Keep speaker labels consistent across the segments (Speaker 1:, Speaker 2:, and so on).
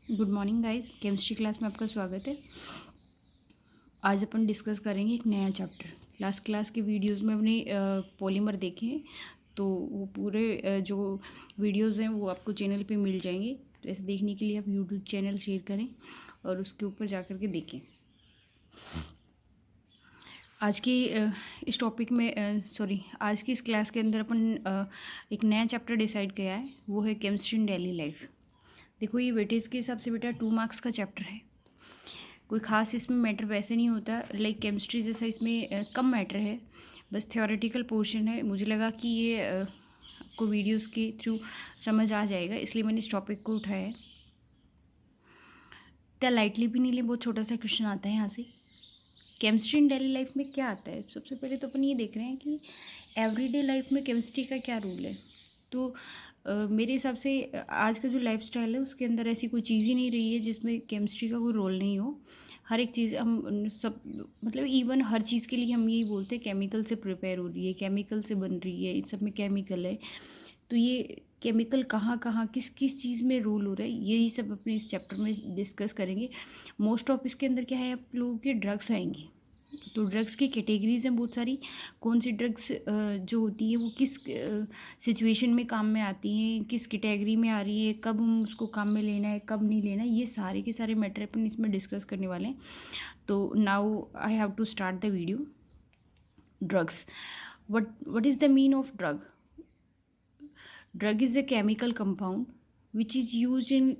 Speaker 1: Good morning guys, chemistry class में आपका स्वागत है। आज अपन डिस्कस करेंगे एक नया चैप्टर। लास्ट क्लास के वीडियोस में अपने पॉलीमर देखे हैं, तो वो पूरे जो वीडियोस हैं वो आपको चैनल पे मिल जाएंगे। तो ऐसे देखने के लिए आप यूट्यूब चैनल शेयर करें और उसके ऊपर जा कर के देखें। आज की इस टॉपिक में आज की इस क्लास के अंदर अपन एक नया चैप्टर डिसाइड किया है, वो है केमिस्ट्री इन डेली लाइफ। देखो, ये वेटेज के हिसाब से बेटा 2 मार्क्स का चैप्टर है। कोई ख़ास इसमें मैटर वैसे नहीं होता, लाइक केमिस्ट्री जैसा इसमें कम मैटर है, बस थ्योरेटिकल पोर्शन है। मुझे लगा कि ये आपको वीडियोस के थ्रू समझ आ जाएगा, इसलिए मैंने इस टॉपिक को उठाया है। इतना लाइटली भी नहीं ले, बहुत छोटा सा क्वेश्चन आता है यहाँ से। केमिस्ट्री इन डेली लाइफ में क्या आता है? सबसे पहले तो अपन ये देख रहे हैं कि एवरीडे लाइफ में केमिस्ट्री का क्या रोल है। तो मेरे हिसाब से आज का जो लाइफस्टाइल है उसके अंदर ऐसी कोई चीज़ ही नहीं रही है जिसमें केमिस्ट्री का कोई रोल नहीं हो। हर एक चीज़ हम सब मतलब इवन हर चीज़ के लिए हम यही बोलते हैं केमिकल से प्रिपेयर हो रही है, केमिकल से बन रही है, इन सब में केमिकल है। तो ये केमिकल कहाँ कहाँ किस किस चीज़ में रोल हो रहा है, यही सब अपने इस चैप्टर में डिस्कस करेंगे। मोस्ट ऑफ इसके अंदर क्या है, आप लोगों के ड्रग्स आएंगे। तो ड्रग्स की कैटेगरीज हैं बहुत सारी। कौन सी ड्रग्स जो होती है वो किस सिचुएशन में काम में आती हैं, किस कैटेगरी में आ रही है, कब हम उसको काम में लेना है, कब नहीं लेना है, ये सारे के सारे मैटर अपन इसमें डिस्कस करने वाले हैं। तो now I have to start the video. Drugs, what is the mean of drug? Drug is a chemical compound which is used in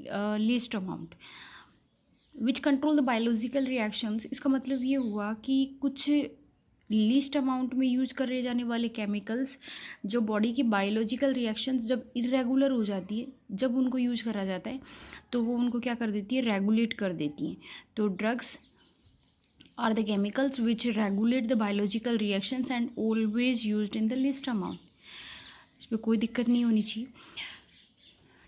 Speaker 1: least amount which control the biological reactions. इसका मतलब ये हुआ कि कुछ लीस्ट अमाउंट में use करे जाने वाले केमिकल्स जो बॉडी की बायोलॉजिकल रिएक्शंस जब इरेगुलर हो जाती है, जब उनको यूज करा जाता है तो वो उनको क्या कर देती है, रेगुलेट कर देती हैं। तो drugs are the chemicals which regulate the biological reactions and always used in the least amount. इस पर कोई दिक्कत नहीं होनी चाहिए।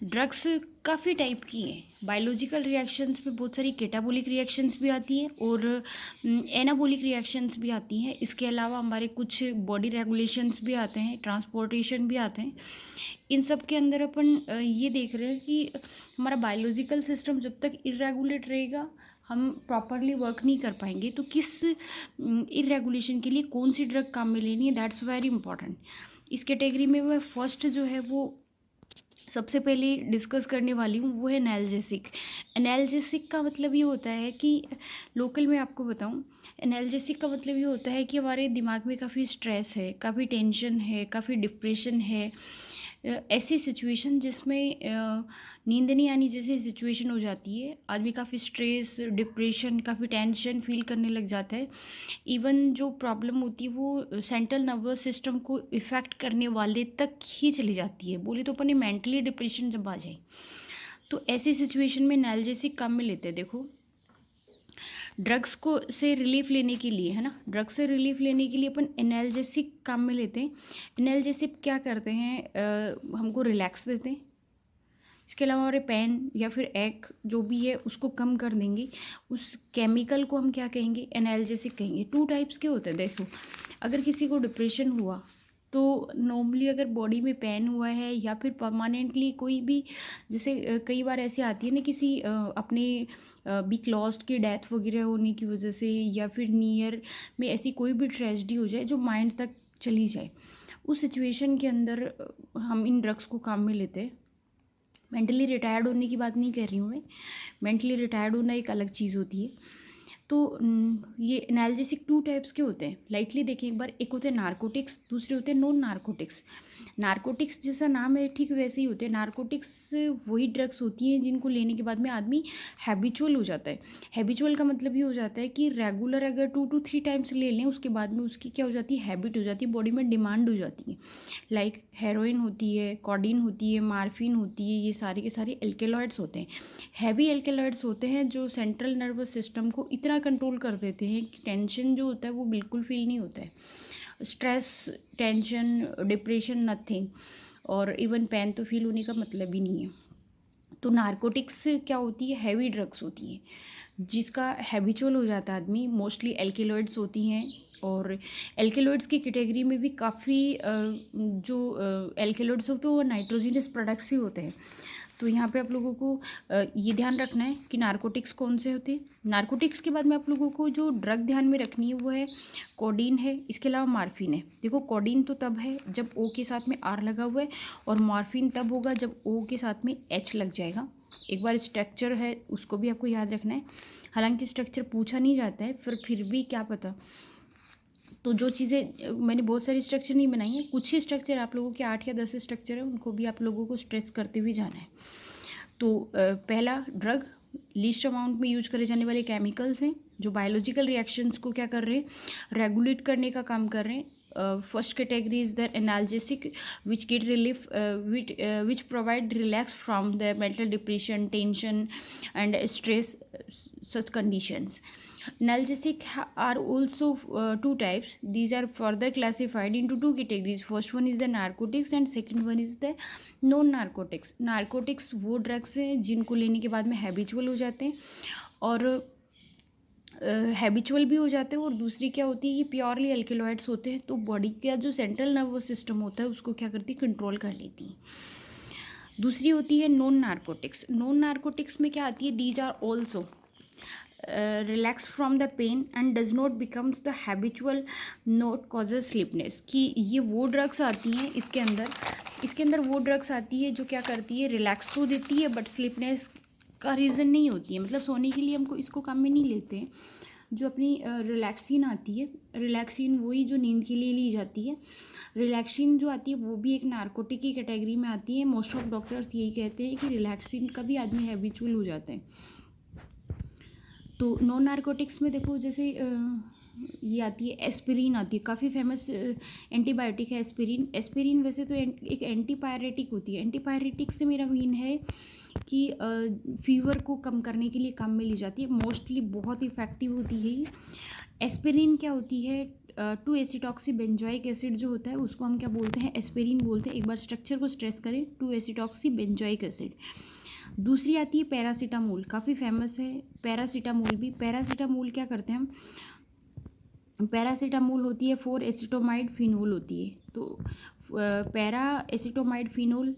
Speaker 1: ड्रग्स काफ़ी टाइप की हैं। बायोलॉजिकल रिएक्शंस में बहुत सारी कैटाबोलिक रिएक्शंस भी आती हैं और एनाबोलिक रिएक्शंस भी आती हैं। इसके अलावा हमारे कुछ बॉडी रेगुलेशंस भी आते हैं, ट्रांसपोर्टेशन भी आते हैं। इन सब के अंदर अपन ये देख रहे हैं कि हमारा बायोलॉजिकल सिस्टम जब तक इरेगुलेट रहेगा हम प्रॉपरली वर्क नहीं कर पाएंगे। तो किस इरेगुलेशन के लिए कौन सी ड्रग काम में लेनी है, दैट्स वेरी इंपॉर्टेंट। इस कैटेगरी में मैं फर्स्ट जो है वो सबसे पहले डिस्कस करने वाली हूँ, वो है एनाल्जेसिक। एनाल्जेसिक का मतलब ये होता है कि लोकल में आपको बताऊँ, एनाल्जेसिक का मतलब ये होता है कि हमारे दिमाग में काफ़ी स्ट्रेस है, काफ़ी टेंशन है, काफ़ी डिप्रेशन है। ऐसी सिचुएशन जिसमें नींद नहीं आनी जैसी सिचुएशन हो जाती है, आदमी काफ़ी स्ट्रेस, डिप्रेशन, काफ़ी टेंशन फील करने लग जाता है। इवन जो प्रॉब्लम होती है वो सेंट्रल नर्वस सिस्टम को इफ़ेक्ट करने वाले तक ही चली जाती है। बोले तो अपने मेंटली डिप्रेशन जब आ जाए तो ऐसी सिचुएशन में एनाल्जेसिक काम में लेते हैं। देखो, ड्रग्स को से रिलीफ लेने के लिए, है ना, ड्रग्स से रिलीफ लेने के लिए अपन एनाल्जेसिक काम में लेते हैं। एनाल्जेसिक क्या करते हैं, हमको रिलैक्स देते हैं। इसके अलावा हमारे पेन या फिर एक जो भी है उसको कम कर देंगे। उस केमिकल को हम क्या कहेंगे, एनाल्जेसिक कहेंगे। 2 टाइप्स के होते हैं। देखो, अगर किसी को डिप्रेशन हुआ तो नॉर्मली अगर बॉडी में पेन हुआ है या फिर परमानेंटली कोई भी, जैसे कई बार ऐसी आती है ना, किसी अपने भी क्लॉस्ट की डेथ वगैरह होने की वजह से या फिर नियर में ऐसी कोई भी ट्रेजेडी हो जाए जो माइंड तक चली जाए, उस सिचुएशन के अंदर हम इन ड्रग्स को काम में लेते हैं। मेंटली रिटायर्ड होने की बात नहीं कर रही हूँ मैं, मेंटली रिटायर्ड होना एक अलग चीज़ होती है। तो ये एनाल्जेसिक 2 टाइप्स के होते हैं। लाइटली देखें एक बार, एक होते हैं नारकोटिक्स, दूसरे होते हैं नॉन नारकोटिक्स। नारकोटिक्स जैसा नाम है ठीक वैसे ही होते हैं। नारकोटिक्स वही ड्रग्स होती हैं जिनको लेने के बाद में आदमी हैबिचुअल हो जाता है। हैबिचुअल का मतलब ये हो जाता है कि रेगुलर अगर 2 to 3 टाइम्स ले लें उसके बाद में उसकी क्या हो जाती है, हैबिट हो जाती है, बॉडी में डिमांड हो जाती है। लाइक हेरोइन होती है, कोडीन होती है, मार्फिन होती है, ये सारे के सारे एल्केलॉइड्स होते हैं। हैवी एल्केलॉइड्स होते हैं जो सेंट्रल नर्वस सिस्टम को इतना कंट्रोल कर देते हैं कि टेंशन जो होता है वो बिल्कुल फील नहीं होता है। स्ट्रेस, टेंशन, डिप्रेशन, नथिंग, और इवन पेन तो फील होने का मतलब ही नहीं है। तो नारकोटिक्स क्या होती है, हैवी ड्रग्स होती हैं जिसका हैबिचुअल हो जाता है आदमी। मोस्टली एल्केलॉइड्स होती हैं और एल्केलॉइड्स की कैटेगरी में भी काफ़ी जो एल्केलॉइड्स होते हैं वो नाइट्रोजिनस प्रोडक्ट्स ही होते हैं। तो यहाँ पे आप लोगों को ये ध्यान रखना है कि नारकोटिक्स कौन से होते हैं। नारकोटिक्स के बाद में आप लोगों को जो ड्रग ध्यान में रखनी है वो है कोडीन है, इसके अलावा मार्फिन है। देखो कोडीन तो तब है जब ओ के साथ में आर लगा हुआ है, और मार्फिन तब होगा जब ओ के साथ में एच लग जाएगा। एक बार स्ट्रक्चर है उसको भी आपको याद रखना है, हालांकि स्ट्रक्चर पूछा नहीं जाता है, फिर भी क्या पता। तो जो चीज़ें मैंने बहुत सारी स्ट्रक्चर नहीं बनाई हैं, कुछ ही स्ट्रक्चर आप लोगों के 8 या 10 स्ट्रक्चर है, उनको भी आप लोगों को स्ट्रेस करते हुए जाना है। तो पहला ड्रग लीस्ट अमाउंट में यूज करे जाने वाले केमिकल्स हैं जो बायोलॉजिकल रिएक्शंस को क्या कर रहे हैं, रेगुलेट करने का काम कर रहे हैं। First category is the analgesic which get relief which provide relax from the mental depression, tension and stress such conditions. Analgesic are also two types. These are further classified into two categories. First one is the narcotics and second one is the non narcotics. Narcotics वो drugs हैं जिनको लेने के बाद में habitual हो जाते हैं, और हैबिचुअल भी हो जाते हैं, और दूसरी क्या होती है, ये प्योरली एल्केलॉइड्स होते हैं, तो बॉडी का जो सेंट्रल नर्वस सिस्टम होता है उसको क्या करती है, कंट्रोल कर लेती है। दूसरी होती है नॉन नार्कोटिक्स। नॉन नार्कोटिक्स में क्या आती है, these are also relax from the pain and does not becomes the habitual note causes sleepiness. कि ये वो ड्रग्स आती हैं इसके अंदर वो ड्रग्स आती है जो क्या करती है, रिलैक्स तो देती है बट स्लीपनेस का रीज़न नहीं होती है, मतलब सोने के लिए हमको इसको काम में नहीं लेते हैं। जो अपनी रिलैक्सिन आती है, रिलैक्सिन वही जो नींद के लिए ली जाती है, रिलैक्सिन जो आती है वो भी एक नार्कोटिक की कैटेगरी में आती है। मोस्ट ऑफ डॉक्टर्स यही कहते हैं कि रिलैक्सिन का भी आदमी हैबिचुअल हो जाता है। तो नॉन नार्कोटिक्स में देखो जैसे ये आती है एस्पिरिन, आती है काफ़ी फेमस एंटीबायोटिक है एस्पिरिन। एस्पिरिन वैसे तो एक एंटीपायरेटिक होती है। एंटीपायरेटिक से मेरा मीन है कि फीवर को कम करने के लिए काम में ली जाती है, मोस्टली बहुत इफेक्टिव होती है ये। एस्पिरिन क्या होती है, 2-एसिटॉक्सी बेंजोइक एसिड जो होता है उसको हम क्या बोलते हैं, एस्पिरिन बोलते हैं। एक बार स्ट्रक्चर को स्ट्रेस करें, 2-एसिटॉक्सी बेंजोइक एसिड। दूसरी आती है पैरासीटामोल, काफ़ी फेमस है पैरासीटामोल भी। पैरासीटामोल क्या करते हैं हम, पैरासीटामोल होती है 4-एसिटोमाइड फिनोल होती है। तो पैरा एसिटोमाइड फिनोल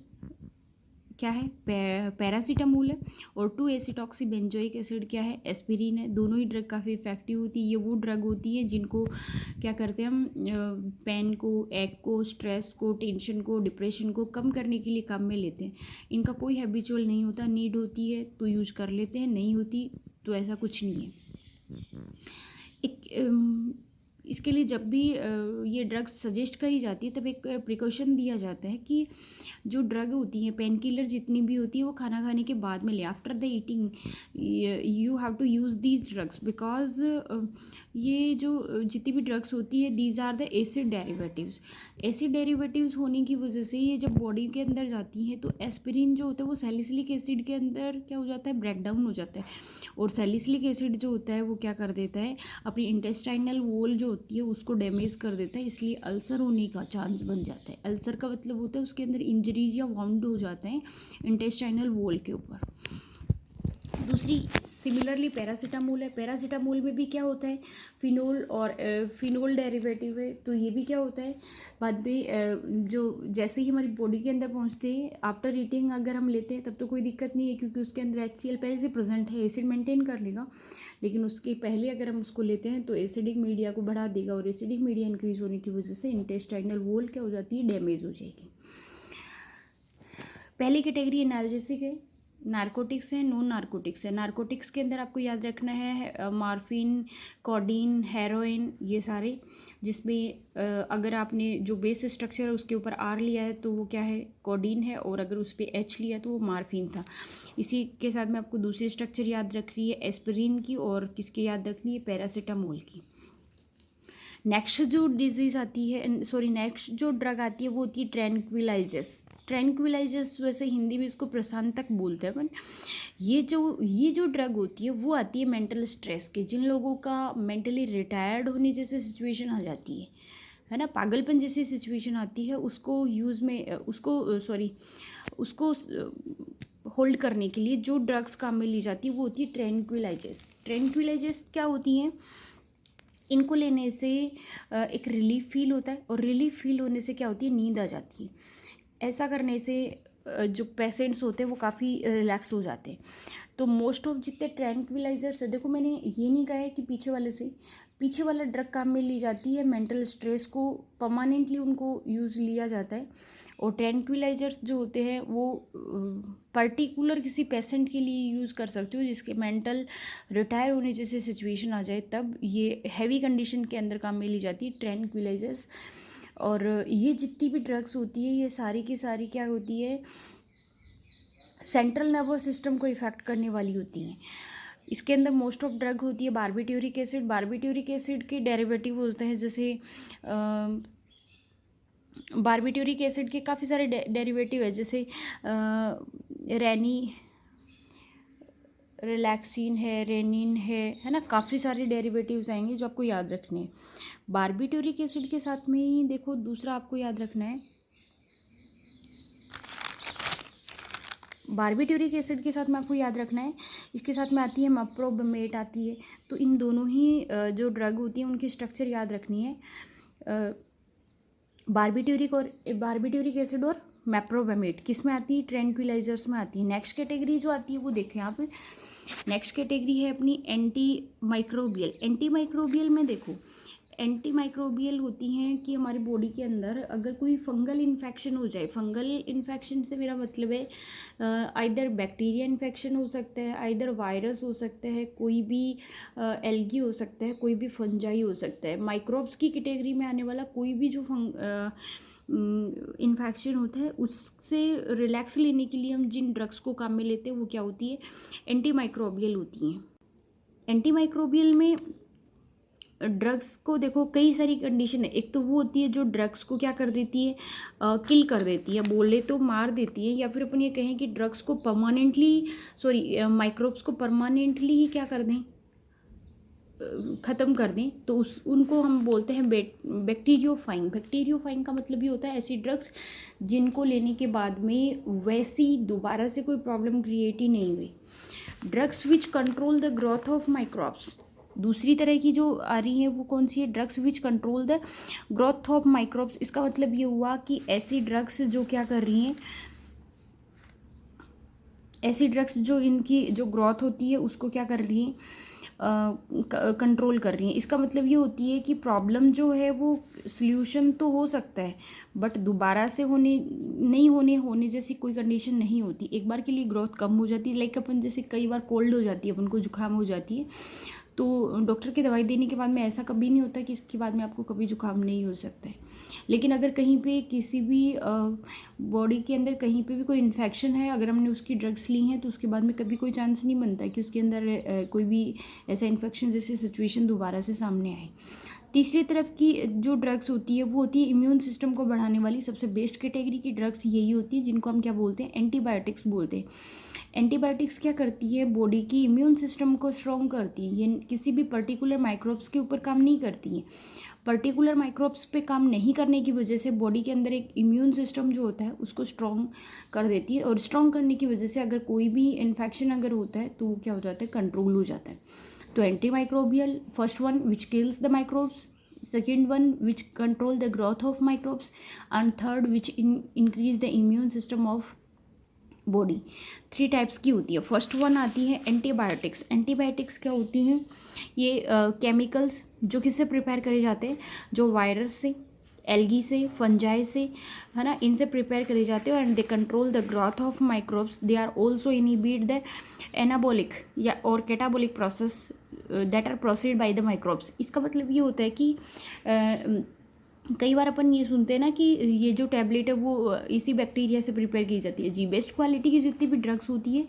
Speaker 1: क्या है, पैरासीटामोल है, और 2-एसिटॉक्सी बेंजोइक एसिड क्या है, एस्पिरिन है। दोनों ही ड्रग काफ़ी इफेक्टिव होती है। ये वो ड्रग होती है जिनको क्या करते हैं हम, पेन को, एक को, स्ट्रेस को, टेंशन को, डिप्रेशन को कम करने के लिए काम में लेते हैं। इनका कोई हैबिचुअल नहीं होता, नीड होती है तो यूज कर लेते हैं, नहीं होती तो ऐसा कुछ नहीं है। इसके लिए जब भी ये ड्रग्स सजेस्ट करी जाती है तब एक प्रिकॉशन दिया जाता है कि जो ड्रग होती है, पेन किलर जितनी भी होती है, वो खाना खाने के बाद में ले। After the eating you have to use these drugs because ये जो जितनी भी ड्रग्स होती है, these are the acid derivatives. Acid derivatives होने की वजह से ये जब बॉडी के अंदर जाती हैं तो एस्पिरिन जो होता है वो सैलिसिलिक एसिड के अंदर क्या हो जाता है, ब्रेक डाउन हो जाता है। और सैलिसिलिक एसिड जो होता है वो क्या कर देता है, अपनी इंटेस्टाइनल वॉल जो होती है उसको डैमेज कर देता है, इसलिए अल्सर होने का चांस बन जाता है। अल्सर का मतलब होता है उसके अंदर इंजरीज या वाउंड हो जाते हैं इंटेस्टाइनल वॉल के ऊपर। दूसरी सिमिलरली पैरासीटामोल है। पैरासीटामोल में भी क्या होता है, फिनोल और फिनोल डेरिवेटिव है, तो ये भी क्या होता है बाद में जो जैसे ही हमारी बॉडी के अंदर पहुंचते हैं, आफ्टर ईटिंग अगर हम लेते हैं तब तो कोई दिक्कत नहीं है क्योंकि उसके अंदर HCl पहले से प्रेजेंट है, एसिड मेंटेन कर लेगा। लेकिन उसके पहले अगर हम उसको लेते हैं तो एसिडिक मीडिया को बढ़ा देगा, और एसिडिक मीडिया इंक्रीज होने की वजह से इंटेस्टाइनल वॉल क्या हो जाती है, डैमेज हो जाएगी। पहली कैटेगरी एनाल्जेसिक है, नारकोटिक्स है, नॉन नारकोटिक्स है। नारकोटिक्स के अंदर आपको याद रखना है मार्फिन, कोडीन, हेरोइन, ये सारे, जिसमें अगर आपने जो बेस स्ट्रक्चर है उसके ऊपर R लिया है तो वो क्या है, कोडीन है, और अगर उस पर H लिया तो वो मार्फिन था। इसी के साथ में आपको दूसरी स्ट्रक्चर याद रखनी है एस्पिरिन की, और किसकी याद रखनी है, पैरासीटामोल की। नेक्स्ट जो डिजीज़ आती है, सॉरी नेक्स्ट जो ड्रग आती है वो होती है ट्रैंक्विलाइजर्स। ट्रैंक्विलाइजर्स वैसे हिंदी में इसको प्रशांतक बोलते हैं, पर ये जो ड्रग होती है वो आती है मेंटल स्ट्रेस के। जिन लोगों का मेंटली रिटायर्ड होने जैसे सिचुएशन आ जाती है ना, पागलपन जैसी सिचुएशन आती है, उसको यूज़ में उसको होल्ड करने के लिए जो ड्रग्स काम में ली जाती है वो होती है ट्रैंक्विलाइजर्स। ट्रैंक्विलाइजर्स क्या होती हैं, इनको लेने से एक रिलीफ फील होता है, और रिलीफ फील होने से क्या होती है, नींद आ जाती है। ऐसा करने से जो पेशेंट्स होते हैं वो काफ़ी रिलैक्स हो जाते हैं। तो मोस्ट ऑफ जितने ट्रैंक्विलाइजर्स है, देखो मैंने ये नहीं कहा है कि पीछे वाला ड्रग काम में ली जाती है, मेंटल स्ट्रेस को परमानेंटली उनको यूज़ लिया जाता है। और ट्रैंक्विलाइजर्स जो होते हैं वो पर्टिकुलर किसी पेशेंट के लिए यूज़ कर सकते हो जिसके मेंटल रिटायर होने जैसे सिचुएशन आ जाए, तब ये हैवी कंडीशन के अंदर काम में ली जाती है ट्रैंक्विलाइजर्स। और ये जितनी भी ड्रग्स होती है ये सारी की सारी क्या होती है, सेंट्रल नर्वस सिस्टम को इफ़ेक्ट करने वाली होती हैं। इसके अंदर मोस्ट ऑफ ड्रग होती है बारबिट्यूरिक एसिड। बारबिट्यूरिक एसिड के डेरिवेटिव होते हैं, जैसे बारबिट्यूरिक एसिड के काफ़ी सारे डेरिवेटिव है, जैसे रिलैक्सिन है, रेनिन है ना, काफ़ी सारे डेरिवेटिव्स आएंगे जो आपको याद रखने हैं। बारबिट्यूरिक एसिड के साथ में ही देखो दूसरा आपको याद रखना है, बारबिट्यूरिक एसिड के साथ में आपको याद रखना है, इसके साथ में आती है मेप्रोबेमेट आती है। तो इन दोनों ही जो ड्रग होती हैं उनकी स्ट्रक्चर याद रखनी है। बारबिट्यूरिक एसिड और मेप्रोबेमेट किस में आती है, ट्रैंक्विलाइजर्स में आती है। नेक्स्ट कैटेगरी जो आती है वो देखें यहाँ पे, नेक्स्ट कैटेगरी है अपनी एंटी माइक्रोबियल। एंटी माइक्रोबियल में देखो, एंटी माइक्रोबियल होती हैं कि हमारी बॉडी के अंदर अगर कोई फंगल इन्फेक्शन हो जाए, फंगल इन्फेक्शन से मेरा मतलब है आइदर बैक्टीरिया इन्फेक्शन हो सकता है, आइदर वायरस हो सकता है, कोई भी एल्गी हो सकता है, कोई भी फंजाई हो सकता है। माइक्रोब्स की कैटेगरी में आने वाला कोई भी जो इन्फेक्शन होता है उससे रिलैक्स लेने के लिए हम जिन ड्रग्स को काम में लेते हैं वो क्या होती है, एंटी माइक्रोबियल होती हैं। एंटी माइक्रोबियल में ड्रग्स को देखो कई सारी कंडीशन है। एक तो वो होती है जो ड्रग्स को क्या कर देती है, किल कर देती है, बोले तो मार देती है, या फिर अपन ये कहें कि ड्रग्स को माइक्रोब्स को परमानेंटली ही क्या कर दें, ख़त्म कर दें। तो उनको हम बोलते हैं बैक्टीरियोफाइंग। बैक्टीरियोफाइंग का मतलब ये होता है ऐसी ड्रग्स जिनको लेने के बाद में वैसी दोबारा से कोई प्रॉब्लम क्रिएट ही नहीं हुई। Drugs which control the growth of microbes, दूसरी तरह की जो आ रही है वो कौन सी है, drugs which control the growth of microbes. इसका मतलब ये हुआ कि ऐसी ड्रग्स जो क्या कर रही हैं, ऐसी ड्रग्स जो इनकी जो ग्रोथ होती है उसको क्या कर रही हैं, कंट्रोल कर रही हैं। इसका मतलब ये होती है कि प्रॉब्लम जो है वो सल्यूशन तो हो सकता है बट दोबारा से होने जैसी कोई कंडीशन नहीं होती। एक बार के लिए ग्रोथ कम हो जाती है, लाइक अपन जैसे कई बार कोल्ड हो जाती है, अपन को जुकाम हो जाती है, तो डॉक्टर की दवाई देने के बाद में ऐसा कभी नहीं होता कि इसके बाद में आपको कभी जुकाम नहीं हो सकता है। लेकिन अगर कहीं पे किसी भी बॉडी के अंदर कहीं पे भी कोई इन्फेक्शन है, अगर हमने उसकी ड्रग्स ली हैं तो उसके बाद में कभी कोई चांस नहीं बनता कि उसके अंदर कोई भी ऐसा इन्फेक्शन जैसी सिचुएशन दोबारा से सामने आए। तीसरी तरफ की जो ड्रग्स होती है वो होती है इम्यून सिस्टम को बढ़ाने वाली। सबसे बेस्ट कैटेगरी की ड्रग्स यही होती है जिनको हम क्या बोलते हैं, एंटीबायोटिक्स बोलते हैं। एंटीबायोटिक्स क्या करती है, बॉडी की इम्यून सिस्टम को स्ट्रॉन्ग करती है। ये किसी भी पर्टिकुलर माइक्रोब्स के ऊपर काम नहीं करती हैं। पर्टिकुलर माइक्रोब्स पे काम नहीं करने की वजह से बॉडी के अंदर एक इम्यून सिस्टम जो होता है उसको स्ट्रॉन्ग कर देती है, और स्ट्रॉन्ग करने की वजह से अगर कोई भी इन्फेक्शन अगर होता है तो वो क्या हो जाता है, कंट्रोल हो जाता है। तो anti microbial, first one which kills the microbes, second one which control the growth of microbes, and third which increase the immune system of body। 3 types की होती है। फर्स्ट वन आती है एंटीबायोटिक्स। एंटीबायोटिक्स क्या होती हैं, ये केमिकल्स जो किससे प्रिपेयर करे जाते हैं, जो वायरस से, एल्गी से, फंजाई से, है ना, इनसे प्रिपेयर करे जाते हैं। And they control the growth of microbes. They are also inhibit the anabolic या और catabolic process that are proceed by the microbes. इसका मतलब ये होता है कि कई बार अपन ये सुनते हैं ना कि ये जो टैबलेट है वो इसी बैक्टीरिया से प्रिपेयर की जाती है। जी, बेस्ट क्वालिटी की जितनी भी ड्रग्स होती है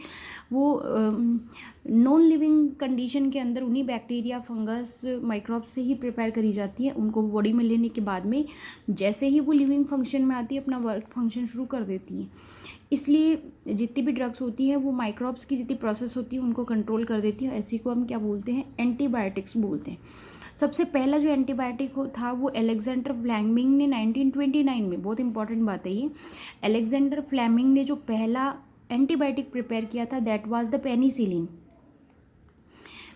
Speaker 1: वो नॉन लिविंग कंडीशन के अंदर उन्हीं बैक्टीरिया, फंगस, माइक्रोब्स से ही प्रिपेयर करी जाती है। उनको बॉडी में लेने के बाद में जैसे ही वो लिविंग फंक्शन में आती है अपना वर्क फंक्शन शुरू कर देती हैं। इसलिए जितनी भी ड्रग्स होती हैं वो माइक्रोब्स की जितनी प्रोसेस होती है उनको कंट्रोल कर देती है। ऐसी को हम क्या बोलते हैं, एंटीबायोटिक्स बोलते हैं। सबसे पहला जो एंटीबायोटिक था वो अलेक्जेंडर फ्लेमिंग ने 1929 में, बहुत इंपॉर्टेंट बात है ये, अलेक्जेंडर फ्लेमिंग ने जो पहला एंटीबायोटिक प्रिपेयर किया था that was the penicillin.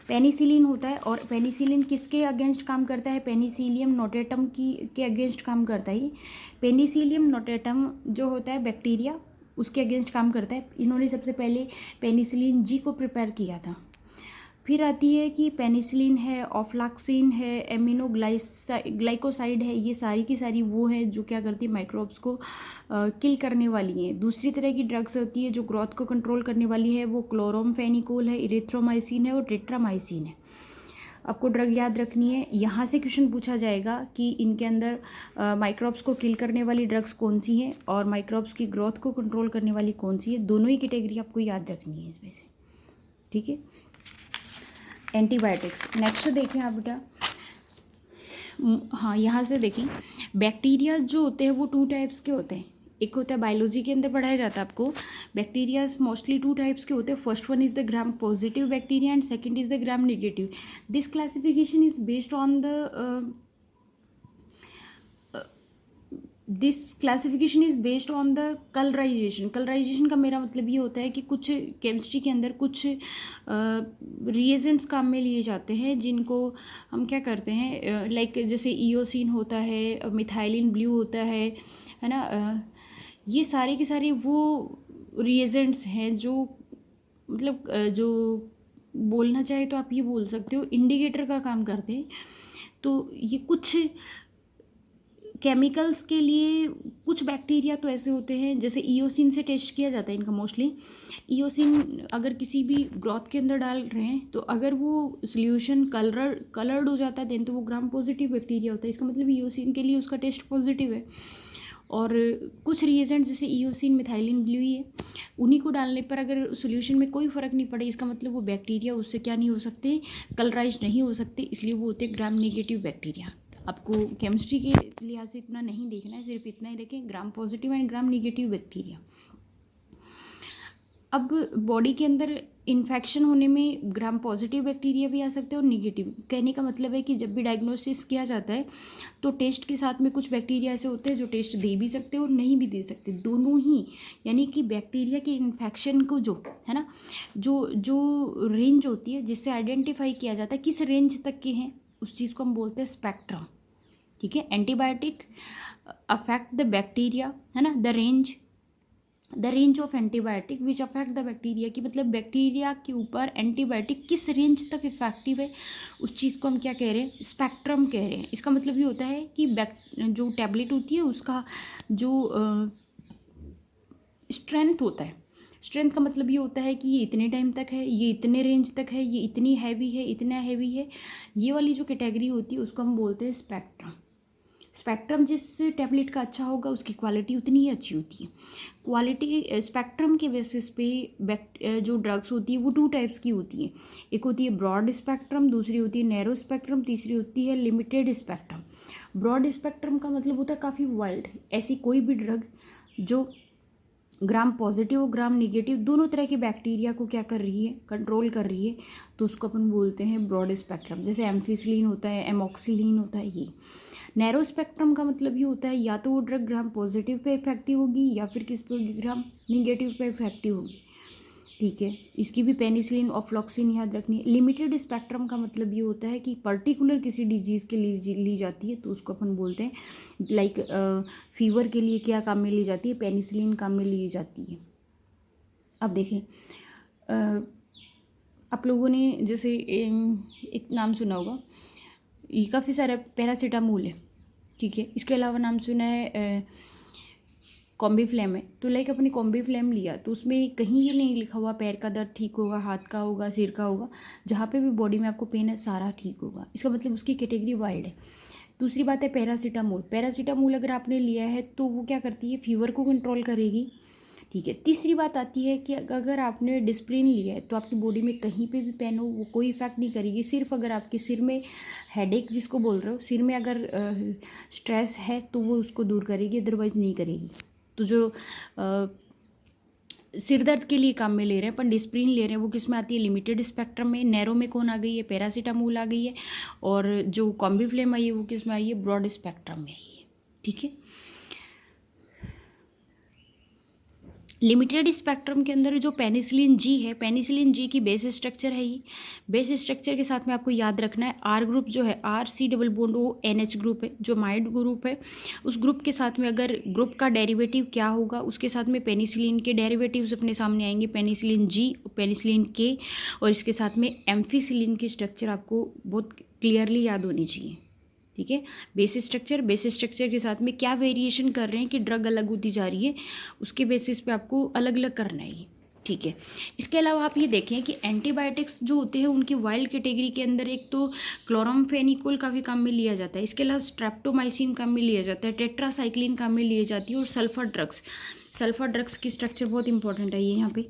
Speaker 1: Penicillin होता है, और पेनिसिलिन किसके अगेंस्ट काम करता है, पेनिसिलियम नोटेटम के अगेंस्ट काम करता है। पेनिसिलियम नोटेटम जो होता है बैक्टीरिया, उसके अगेंस्ट काम करता है। इन्होंने सबसे पहले पेनिसिलिन जी को प्रिपेयर किया था। फिर आती है कि पेनिसिलिन है, ऑफ्लैक्सिन है, ग्लाइकोसाइड है, ये सारी की सारी वो है जो क्या करती है, माइक्रोब्स को किल करने वाली हैं। दूसरी तरह की ड्रग्स होती है जो ग्रोथ को कंट्रोल करने वाली है, वो क्लोरोमफेनिकोल है, इरिथ्रोमाइसिन है और टेट्रामाइसिन है। आपको ड्रग याद रखनी है। यहाँ से क्वेश्चन पूछा जाएगा कि इनके अंदर माइक्रोब्स को किल करने वाली ड्रग्स कौन सी हैं और माइक्रोब्स की ग्रोथ को कंट्रोल करने वाली कौन सी है। दोनों ही कैटेगरी आपको याद रखनी है इसमें से, ठीक है। एंटीबायोटिक्स नेक्स्ट देखें आप बेटा। हाँ, यहाँ से देखें, बैक्टीरिया जो होते हैं वो 2 टाइप्स के होते हैं। एक होता है, बायोलॉजी के अंदर पढ़ाया जाता है आपको, बैक्टीरिया मोस्टली 2 टाइप्स के होते हैं। First one is the gram positive bacteria and second is the gram negative. This classification is based on the this classification is based on the colourisation. Colourisation का मेरा मतलब ये होता है कि कुछ केमिस्ट्री के अंदर कुछ रिएजेंट्स काम में लिए जाते हैं जिनको हम क्या करते हैं, लाइक जैसे ईओसिन होता है, मिथाइलिन ब्लू होता है ना। ये सारे के सारे वो रिएजेंट्स हैं जो मतलब जो बोलना चाहे तो आप ये बोल सकते हो इंडिकेटर का काम करते हैं। तो ये कुछ केमिकल्स के लिए कुछ बैक्टीरिया तो ऐसे होते हैं, जैसे ईओसिन से टेस्ट किया जाता है इनका मोस्टली। ईओसिन अगर किसी भी ग्रोथ के अंदर डाल रहे हैं तो अगर वो सोल्यूशन कलर्ड हो जाता है देन तो वो ग्राम पॉजिटिव बैक्टीरिया होता है। इसका मतलब ईओसिन के लिए उसका टेस्ट पॉजिटिव है। और कुछ रिएजेंट जैसे ईओसिन, मिथाइलिन ब्लू है, उन्हीं को डालने पर अगर सोल्यूशन में कोई फ़र्क नहीं पड़े, इसका मतलब वो बैक्टीरिया उससे क्या नहीं हो सकते, कलराइज नहीं हो सकते, इसलिए वो होते ग्राम नेगेटिव बैक्टीरिया। आपको केमिस्ट्री के लिहाज से इतना नहीं देखना है, सिर्फ इतना ही रखें, gram positive and gram negative bacteria. अब बॉडी के अंदर इन्फेक्शन होने में ग्राम पॉजिटिव बैक्टीरिया भी आ सकते हैं और नेगेटिव। कहने का मतलब है कि जब भी डायग्नोसिस किया जाता है तो टेस्ट के साथ में कुछ बैक्टीरिया ऐसे होते हैं जो टेस्ट दे भी सकते हैं और नहीं भी दे सकते, दोनों ही। यानी कि बैक्टीरिया के इन्फेक्शन को जो है ना, जो रेंज होती है जिससे आइडेंटिफाई किया जाता है किस रेंज तक के हैं, उस चीज़ को हम बोलते हैं स्पेक्ट्रम, ठीक है। एंटीबायोटिक अफेक्ट द बैक्टीरिया, है ना, the range of antibiotic which affect the bacteria, की मतलब बैक्टीरिया के ऊपर एंटीबायोटिक किस रेंज तक इफेक्टिव है, उस चीज़ को हम क्या कह रहे हैं, स्पेक्ट्रम कह रहे हैं। इसका मतलब ये होता है कि जो टैबलेट होती है उसका जो स्ट्रेंथ होता है, स्ट्रेंथ का मतलब ये होता है कि ये इतने टाइम तक है, ये इतने रेंज तक है, ये इतनी हैवी है, इतना हैवी है, ये वाली जो कैटेगरी होती है उसको हम बोलते हैं स्पेक्ट्रम। स्पेक्ट्रम जिस टैबलेट का अच्छा होगा उसकी क्वालिटी उतनी ही अच्छी होती है। क्वालिटी स्पेक्ट्रम के बेसिस पे जो ड्रग्स होती है वो 2 टाइप्स की होती है। एक होती है ब्रॉड स्पेक्ट्रम, दूसरी होती है नैरो स्पेक्ट्रम, तीसरी होती है लिमिटेड स्पेक्ट्रम। ब्रॉड स्पेक्ट्रम का मतलब होता है काफ़ी वाइल्ड, ऐसी कोई भी ड्रग जो ग्राम पॉजिटिव और ग्राम निगेटिव दोनों तरह के बैक्टीरिया को क्या कर रही है, कंट्रोल कर रही है, तो उसको अपन बोलते हैं ब्रॉड स्पेक्ट्रम। जैसे एम्फिसिलिन होता है, एमॉक्सिलिन होता है। ये नैरो स्पेक्ट्रम का मतलब ये होता है या तो वो drug gram positive pay effective होगी या फिर किस पे होगी, ग्राम निगेटिव पे इफेक्टिव होगी, ठीक है। इसकी भी पेनिसिलिन, ऑफ्लॉक्सिन याद रखनी है। लिमिटेड स्पेक्ट्रम का मतलब ये होता है कि पर्टिकुलर किसी डिजीज़ के लिए ली जाती है तो उसको अपन बोलते हैं, लाइक फीवर के लिए क्या काम में ली जाती है, पेनिसिलिन काम में ली जाती है। अब देखें, आप लोगों ने जैसे एक नाम सुना होगा, ये काफ़ी सारा पैरासीटामोल है, ठीक है। इसके अलावा नाम सुना है कॉम्बी फ्लैम है। तो लाइक अपने कॉम्बी फ्लैम लिया तो उसमें कहीं ये नहीं लिखा हुआ पैर का दर्द ठीक होगा, हाथ का होगा, सिर का होगा, जहाँ पे भी बॉडी में आपको पेन है सारा ठीक होगा। इसका मतलब उसकी कैटेगरी वाइल्ड है। दूसरी बात है पैरासीटामोल। पैरासीटामोल अगर आपने लिया है तो वो क्या करती है, फीवर को कंट्रोल करेगी, ठीक है। तीसरी बात आती है कि अगर आपने डिस्प्रिन लिया है तो आपकी बॉडी में कहीं पे भी पेन हो वो कोई इफेक्ट नहीं करेगी, सिर्फ अगर आपके सिर में हेडेक जिसको बोल रहे हो, सिर में अगर स्ट्रेस है तो वो उसको दूर करेगी, अदरवाइज नहीं करेगी। तो जो सिर दर्द के लिए काम में ले रहे हैं अपन डिस्प्रिन ले रहे हैं, वो किस में आती है, लिमिटेड स्पेक्ट्रम में। नैरो में कौन आ गई है, पैरासीटामोल आ गई है। और जो कॉम्बी फ्लेम आई है वो किस में आई है, ब्रॉड स्पेक्ट्रम में आई है, ठीक है। लिमिटेड स्पेक्ट्रम के अंदर जो पेनिसिलिन जी है, पेनिसिलिन जी की बेस स्ट्रक्चर है ये। बेस स्ट्रक्चर के साथ में आपको याद रखना है आर ग्रुप जो है, आर सी डबल बॉन्ड वो NH ग्रुप है, जो माइड ग्रुप है उस ग्रुप के साथ में अगर ग्रुप का डेरिवेटिव क्या होगा, उसके साथ में पेनिसिलिन के डेरिवेटिव्स अपने सामने आएंगे, पेनिसिलिन जी, पेनिसिलिन के, और इसके साथ में एम्फीसिलिन की स्ट्रक्चर आपको बहुत क्लियरली याद होनी चाहिए। ठीक है, बेस स्ट्रक्चर के साथ में क्या वेरिएशन कर रहे हैं कि ड्रग अलग होती जा रही है, उसके बेसिस पे आपको अलग अलग करना है ये। ठीक है, इसके अलावा आप ये देखें कि एंटीबायोटिक्स जो होते हैं उनकी वाइल्ड कैटेगरी के अंदर एक तो क्लोरामफेनिकोल का भी काम में लिया जाता है, इसके अलावा स्ट्रेप्टोमाइसिन काम में लिया जाता है, टेट्रासाइक्लिन काम में लिए जाती है, और सल्फर ड्रग्स की स्ट्रक्चर बहुत इंपॉर्टेंट है ये यहाँ पे।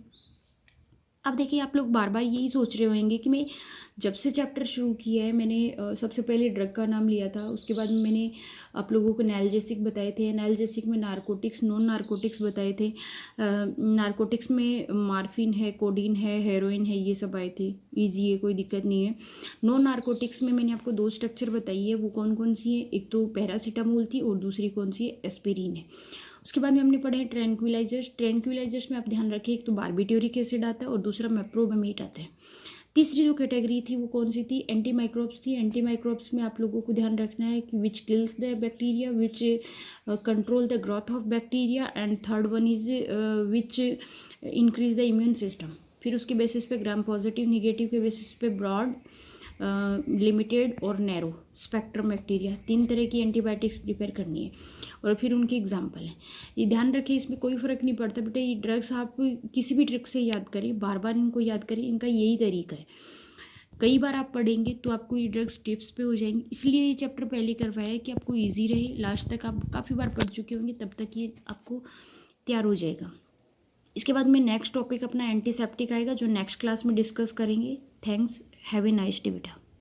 Speaker 1: अब देखिए, आप लोग बार बार यही सोच रहे होंगे कि मैं जब से चैप्टर शुरू किया है मैंने सबसे पहले ड्रग का नाम लिया था, उसके बाद मैंने आप लोगों को एनाल्जेसिक बताए थे, एनाल्जेसिक में नारकोटिक्स, नॉन नारकोटिक्स बताए थे। नारकोटिक्स में मार्फिन है, कोडीन है, हेरोइन है, ये सब आए थे, इजी है, कोई दिक्कत नहीं है। नॉन नारकोटिक्स में मैंने आपको 2 स्ट्रक्चर बताई है, वो कौन कौन सी है, एक तो पैरासीटामोल थी और दूसरी कौन सी है, एस्पिरिन है। उसके बाद में हमने पढ़े हैं ट्रैंक्विलाइजर्स में आप ध्यान रखें, एक तो बारबिट्यूरिक एसिड आता है और दूसरा मेप्रोबेमेट आता है। तीसरी जो कैटेगरी थी वो कौन सी थी, एंटी माइक्रोब्स थी। एंटी माइक्रोब्स में आप लोगों को ध्यान रखना है कि विच kills the bacteria, which control the growth of bacteria, and third one is which increase the immune system. फिर उसके बेसिस पे ग्राम पॉजिटिव निगेटिव के बेसिस पे ब्रॉड, लिमिटेड और नैरो स्पेक्ट्रम बैक्टीरिया, 3 तरह की एंटीबायोटिक्स प्रिपेयर करनी है, और फिर उनके एग्जाम्पल हैं। ये ध्यान रखें, इसमें कोई फ़र्क नहीं पड़ता बेटा, ये ड्रग्स आप किसी भी ट्रिक से याद करें, बार बार इनको याद करें, इनका यही तरीका है। कई बार आप पढ़ेंगे तो आपको ये ड्रग्स टिप्स पे हो जाएंगे, इसलिए ये चैप्टर पहले करवाया है कि आपको ईजी रहे, लास्ट तक आप काफ़ी बार पढ़ चुके होंगे, तब तक ये आपको तैयार हो जाएगा। इसके बाद में नेक्स्ट टॉपिक अपना एंटीसेप्टिक आएगा, जो नेक्स्ट क्लास में डिस्कस करेंगे। Thanks, have a nice day बेटा।